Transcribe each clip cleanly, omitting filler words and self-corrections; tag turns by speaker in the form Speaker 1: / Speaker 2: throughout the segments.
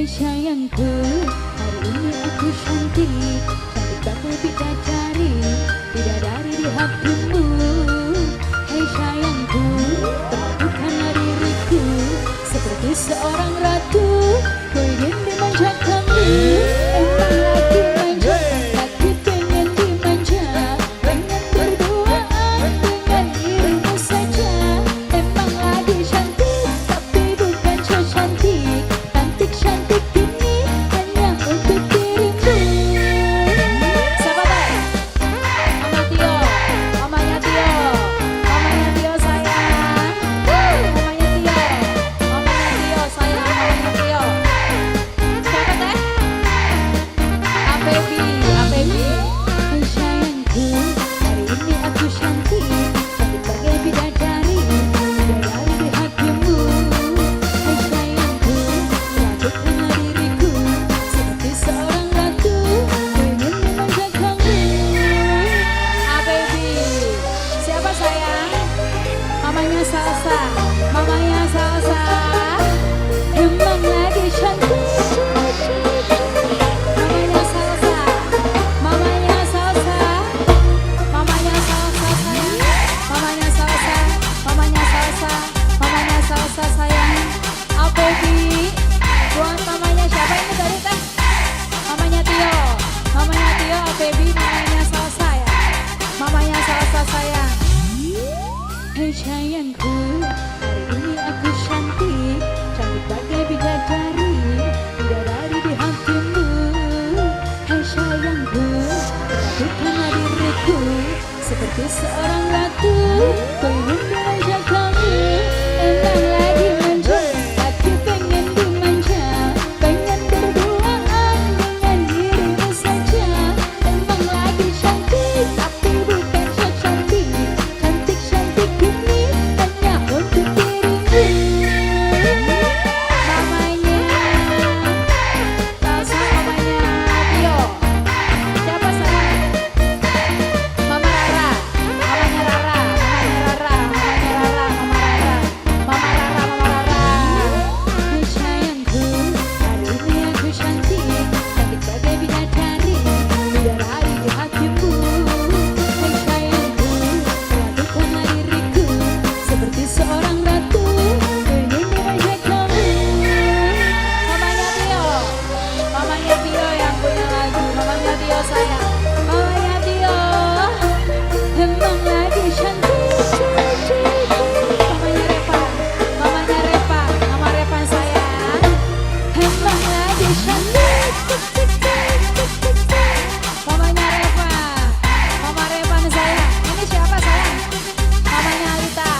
Speaker 1: Hai sayangku, hari ini aku cantik, cantik bagai bidadari, bidadari di hatimu. Hai sayangku, perlakukanlah diriku seperti seorang ratu, ku ingin dimanja kamu. Emang lagi manja, lagi pengen dimanja, pengen berduaan dengan dirimu saja. Emang lagi cantik, tapi bukan secantik, cantik ini hanya untuk dirimu. Siapa teh? Mama Tio, mamanya Tio, mamanya Tio sayang. Mamanya Tio, mamanya Tio sayang, mamanya Tio. Siapa teh? Apebi, Apebi. Hai sayangku, hari ini aku cantik, cantik bagai bidadari, bidadari di hatimu. Hai sayangku, lakukanlah diriku seperti seorang ratu, ku ingin dimanja kamu. Apebi. Siapa sayang? Mamanya Salsa, mamanya Salsa. Emang lagi cantik. Mamanya Salsa, mamanya Salsa, mamanya Salsa sayang, mamanya Salsa, mamanya Salsa, mamanya Salsa sayang. Apebi, buat mamanya siapa ini tadi teh? Mamanya Tio, Apebi, mamanya Salsa ya, mamanya Salsa sayang. Hai sayangku, hari ini aku cantik, cantik bagai bidadari, bidadari di hatimu. Hai sayangku, lakukanlah diriku seperti seorang ratu, ku ingin dimanja kamu. Emang lagi manja, lagi pengen dimanja, pengen berduaan dengan dirimu saja. Emang lagi cantik, tapi bukan secantik, cantik ini hanya untuk dirimu. Mamanya Salsa, mamanya Tio. Siapa sayang? Mama Rara, mamanya Rara, mamanya Rara, mamanya Rara, mama Rara, mama Rara, mama Rara. Hai sayangku, hari ini aku cantik, cantik bagai bidadari, bidadari di hatimu. Hai sayangku, lakukanlah diriku seperti seorang ratu, ku ingin dimanja kamu. Mamanya Tio, mamanya Tio yang punya lagu, mamanya Tio sayang, mamanya Tio. Emang lagi cantik, mamanya Repa, mamanya Repa, mama Repa sayang. Emang lagi cantik, mamanya Repa, mama Repa sayang. Ini siapa sayang? Mamanya Alita,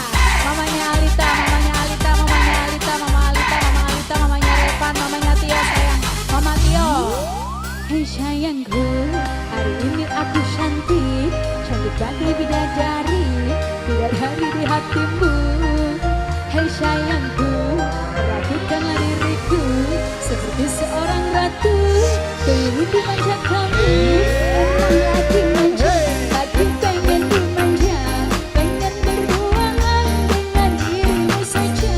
Speaker 1: mamanya Alita, mamanya Alita, mamanya Alita, mama Alita, mama Alita, mamanya Repa, mamanya Tio sayang, mama Tio. Hai sayangku, hari ini aku cantik, cantik bagai bidadari, bidadari di hatimu. Hai sayangku, lakukanlah diriku seperti seorang ratu, ku ingin dimanja kamu. Emang lagi manja, lagi pengen dimanja, pengen berduaan dengan dirimu saja.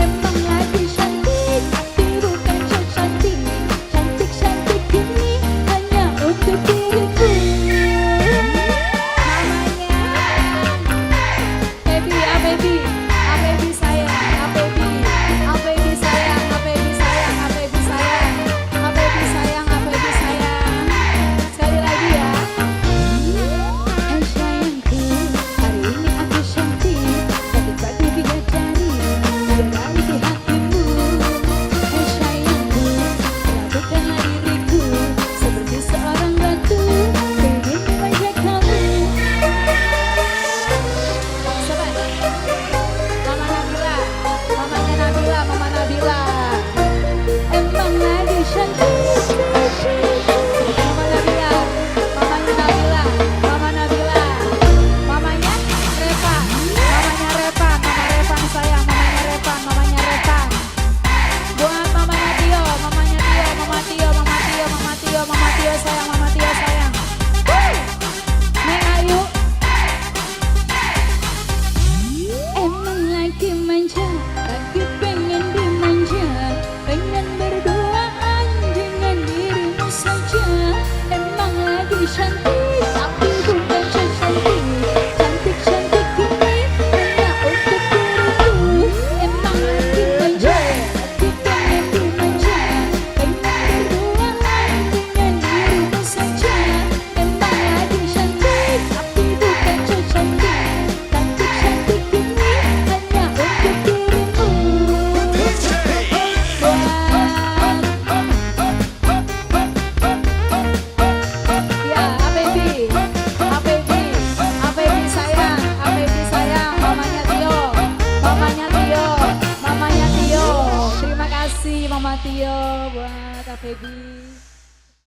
Speaker 1: Emang lagi cantik, tapi bukan secantik, cantik ini hanya untuk diriku. Mamanya Baby, Apebi, Apebi sayang, Apebi, Apebi sayang, Apebi sayang, Apebi sayang, Apebi sayang, Apebi sayang. Tio, buat Kak Feby.